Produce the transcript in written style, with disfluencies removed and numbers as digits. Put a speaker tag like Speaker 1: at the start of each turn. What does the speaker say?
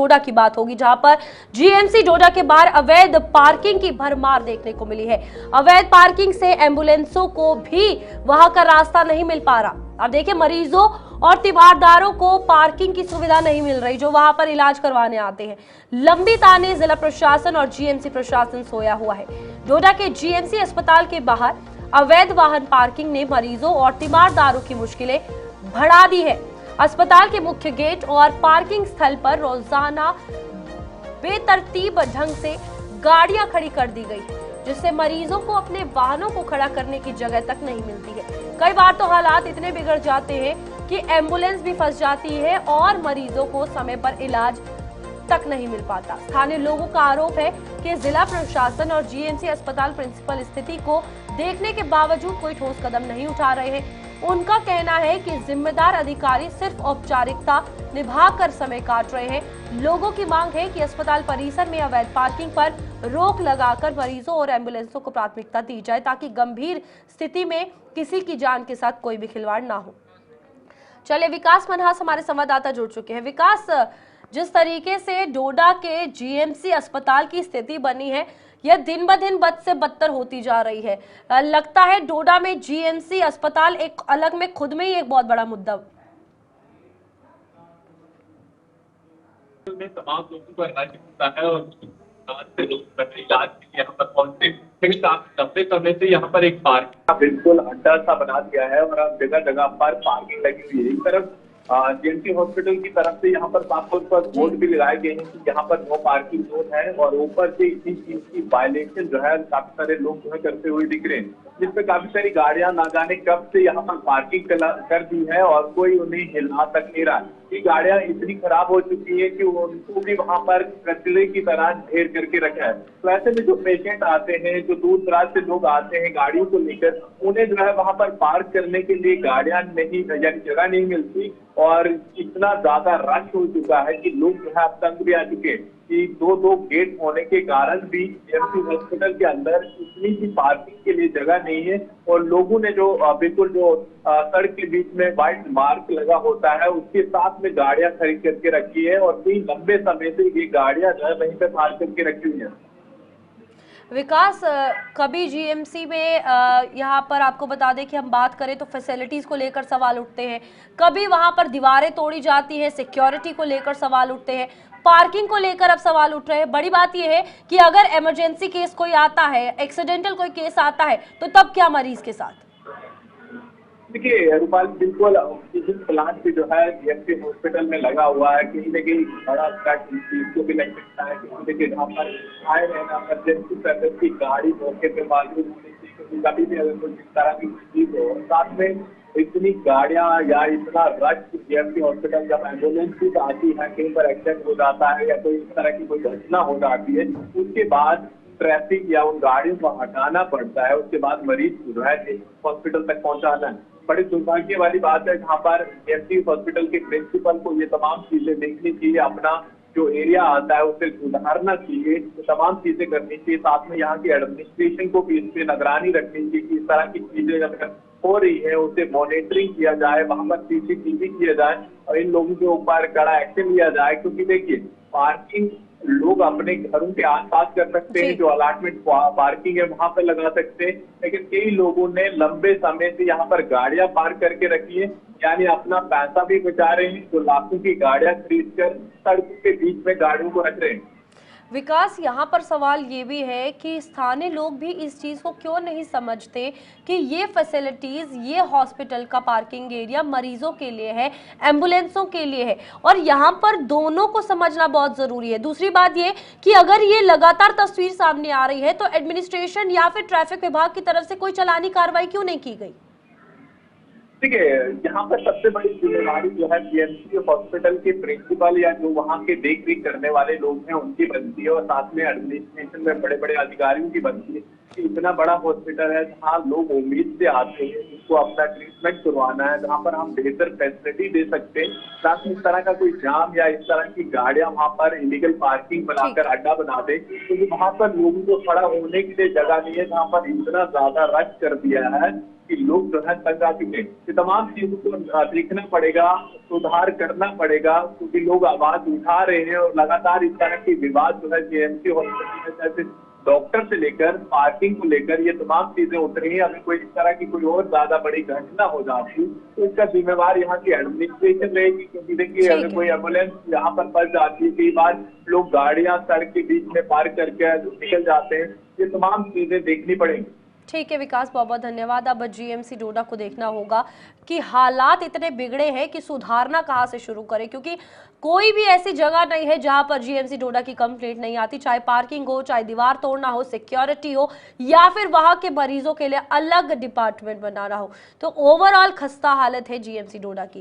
Speaker 1: डोडा की बात होगी, जहां पर जीएमसी डोडा के बाहर अवैध पार्किंग की भरमार देखने को मिली है। अवैध पार्किंग से एम्बुलेंसों को भी वहां का रास्ता नहीं मिल पा रहा। अब देखिए, मरीजों और तीमारदारों को पार्किंग की सुविधा नहीं मिल रही, जो वहां पर इलाज करवाने आते हैं। लंबी ताने जिला प्रशासन और जीएमसी प्रशासन सोया हुआ है। डोडा के जीएमसी अस्पताल के बाहर अवैध वाहन पार्किंग ने मरीजों और तीमारदारों की मुश्किलें बढ़ा दी है। अस्पताल के मुख्य गेट और पार्किंग स्थल पर रोजाना बेतरतीब ढंग से गाड़ियां खड़ी कर दी गई, जिससे मरीजों को अपने वाहनों को खड़ा करने की जगह तक नहीं मिलती है। कई बार तो हालात इतने बिगड़ जाते हैं कि एम्बुलेंस भी फंस जाती है और मरीजों को समय पर इलाज तक नहीं मिल पाता। स्थानीय लोगों का आरोप है कि जिला प्रशासन और जीएमसी अस्पताल प्रिंसिपल स्थिति को देखने के बावजूद कोई ठोस कदम नहीं उठा रहे हैं। उनका कहना है कि जिम्मेदार अधिकारी सिर्फ औपचारिकता निभाकर समय काट रहे हैं। लोगों की मांग है कि अस्पताल परिसर में अवैध पार्किंग पर रोक लगाकर मरीजों और एम्बुलेंसों को प्राथमिकता दी जाए, ताकि गंभीर स्थिति में किसी की जान के साथ कोई भी खिलवाड़ ना हो। चलिए, विकास मनहास हमारे संवाददाता जुड़ चुके हैं। विकास, जिस तरीके से डोडा के जीएमसी अस्पताल की स्थिति बनी है, यह दिन ब दिन बद से बदतर होती जा रही है। लगता है डोडा में जीएमसी अस्पताल एक अलग में खुद में ही एक बहुत बड़ा मुद्दा।
Speaker 2: में तमाम लोगों को इलाज मिलता है और इलाज के लिए यहाँ पर पहुंचते, लेकिन लंबे समय से यहाँ पर एक पार्किंग बिल्कुल अड्डा सा बना दिया है और अब जगह जगह पर पार्किंग लगी हुई है। एक तरफ जीएमसी हॉस्पिटल की तरफ से यहाँ पर साफ तौर पर बोर्ड भी लगाए गए हैं कि यहाँ पर नो पार्किंग जोन है, और ऊपर से इसी चीज की वायलेशन जो है काफी सारे लोग जो है करते हुए दिख रहे हैं, जिसपे काफी सारी गाड़ियां ना जाने कब से यहाँ पर पार्किंग कर दी है और कोई उन्हें हिलना तक नहीं रहा। ये गाड़ियां इतनी खराब हो चुकी है कि उनको भी वहां पर कचरे की तरह ढेर करके रखा है। तो ऐसे में जो पेशेंट आते हैं, जो दूर दराज से लोग आते हैं गाड़ियों को लेकर, उन्हें जो है वहां पर पार्क करने के लिए गाड़ियां नहीं, यानी जगह नहीं मिलती, और इतना ज्यादा रश हो चुका है कि लोग जो है अब तंग भी आ चुके हैं कि दो गेट होने के कारण भी जीएमसी हॉस्पिटल के अंदर इतनी भी पार्किंग के लिए जगह नहीं है, और लोगों ने जो बिल्कुल जो सड़क के बीच में व्हाइट मार्क लगा होता है उसके साथ में गाड़ियां खरीद करके रखी है, और कई लंबे समय से ये गाड़ियां जो है वहीं पे पार्क करके रखी हुई है।
Speaker 1: विकास, कभी जीएमसी में यहाँ पर आपको बता दें कि हम बात करें तो फैसिलिटीज को लेकर सवाल उठते हैं, कभी वहां पर दीवारें तोड़ी जाती हैं, सिक्योरिटी को लेकर सवाल उठते हैं, पार्किंग को लेकर अब सवाल उठ रहे हैं। बड़ी बात यह है कि अगर इमरजेंसी केस कोई आता है, एक्सीडेंटल कोई केस आता है, तो तब क्या मरीज के साथ?
Speaker 2: देखिए रूपाल, बिल्कुल ऑक्सीजन प्लांट भी जो है जीएमसी हॉस्पिटल में लगा हुआ है, कहीं ना कहीं बड़ा इसको भी लग सकता है कि देखिए जहाँ पर आए रहना इमरजेंसी सर्विस की गाड़ी मौके पे मौजूद होनी चाहिए, कभी भी अगर कोई इस तरह की चीज हो। साथ में इतनी गाड़ियां या इतना रश जीएमसी हॉस्पिटल, जब एम्बुलेंस भी आती है, कहीं पर एक्सीडेंट हो जाता है या कोई इस तरह की कोई घटना हो जाती है, उसके बाद ट्रैफिक या उन गाड़ियों को हटाना पड़ता है, उसके बाद मरीज को जो है हॉस्पिटल तक पहुंचाना है। बड़ी दुर्भाग्य वाली बात है, जहाँ पर जीएमसी हॉस्पिटल के प्रिंसिपल को ये तमाम चीजें देखनी चाहिए, अपना जो एरिया आता है उसे सुधारना चाहिए, तो तमाम चीजें करनी चाहिए। साथ में यहाँ की एडमिनिस्ट्रेशन को भी इस पे निगरानी रखनी चाहिए कि इस तरह की चीजें अगर हो रही है उसे मॉनिटरिंग किया जाए, वहां पर सीसीटीवी किया जाए और इन लोगों के ऊपर कड़ा एक्शन लिया जाए। क्योंकि देखिए, पार्किंग लोग अपने घरों के आसपास कर सकते हैं, जो अलाटमेंट पार्किंग है वहां पर लगा सकते हैं, लेकिन कई लोगों ने लंबे समय से यहाँ पर गाड़ियां पार्क करके रखी है, यानी अपना पैसा भी बचा रहे हैं, तो लाखों की गाड़ियां खरीद कर सड़कों के बीच में गाड़ियों को रख रहे हैं।
Speaker 1: विकास, यहाँ पर सवाल ये भी है कि स्थानीय लोग भी इस चीज़ को क्यों नहीं समझते कि ये फैसिलिटीज़, ये हॉस्पिटल का पार्किंग एरिया मरीजों के लिए है, एम्बुलेंसों के लिए है, और यहाँ पर दोनों को समझना बहुत ज़रूरी है। दूसरी बात ये कि अगर ये लगातार तस्वीर सामने आ रही है तो एडमिनिस्ट्रेशन या फिर ट्रैफिक विभाग की तरफ से कोई चालानी कार्रवाई क्यों नहीं की गई?
Speaker 2: देखिए, यहाँ पर सबसे बड़ी जिम्मेदारी जो है जीएमसी हॉस्पिटल के प्रिंसिपल या जो वहाँ के देख रेख करने वाले लोग हैं उनकी बनती है, और साथ में एडमिनिस्ट्रेशन में बड़े बड़े अधिकारियों की बनती है कि इतना बड़ा हॉस्पिटल है जहाँ लोग उम्मीद से आते हैं, जिसको अपना ट्रीटमेंट करवाना है, जहाँ पर हम बेहतर फैसिलिटी दे सकते हैं, ताकि इस तरह का कोई जाम या इस तरह की गाड़ियां वहाँ पर इलीगल पार्किंग बनाकर अड्डा बना दे, क्योंकि वहाँ पर लोगों को खड़ा होने के लिए जगह नहीं है, जहाँ पर इतना ज्यादा रश कर दिया है कि लोग जो है तंग आ चुके हैं। ये तमाम चीजों को देखना पड़ेगा, सुधार करना पड़ेगा, क्योंकि लोग आवाज उठा रहे हैं और लगातार इस तरह के विवाद जो है जेएमसी हॉस्पिटल में जैसे डॉक्टर से लेकर पार्किंग को लेकर ये तमाम चीजें उठ रही हैं। अभी कोई इस तरह की कोई और ज्यादा बड़ी घटना हो जाती तो इसका जिम्मेवार यहाँ की एडमिनिस्ट्रेशन रहेगी, क्योंकि देखिए
Speaker 1: ठीक
Speaker 2: अगर
Speaker 1: है।
Speaker 2: कोई एम्बुलेंस यहाँ पर फंस जाती है, कई बार लोग गाड़ियां सड़क के बीच में पार्क करके निकल जाते हैं। ये तमाम चीजें देखनी पड़ेंगी।
Speaker 1: ठीक है विकास, बहुत बहुत धन्यवाद। अब जीएमसी डोडा को देखना होगा कि हालात इतने बिगड़े हैं कि सुधारना कहाँ से शुरू करें, क्योंकि कोई भी ऐसी जगह नहीं है जहां पर जीएमसी डोडा की कंप्लेंट नहीं आती, चाहे पार्किंग हो, चाहे दीवार तोड़ना हो, सिक्योरिटी हो, या फिर वहां के मरीजों के लिए अलग डिपार्टमेंट बनाना हो। तो ओवरऑल खस्ता हालत है जीएमसी डोडा की।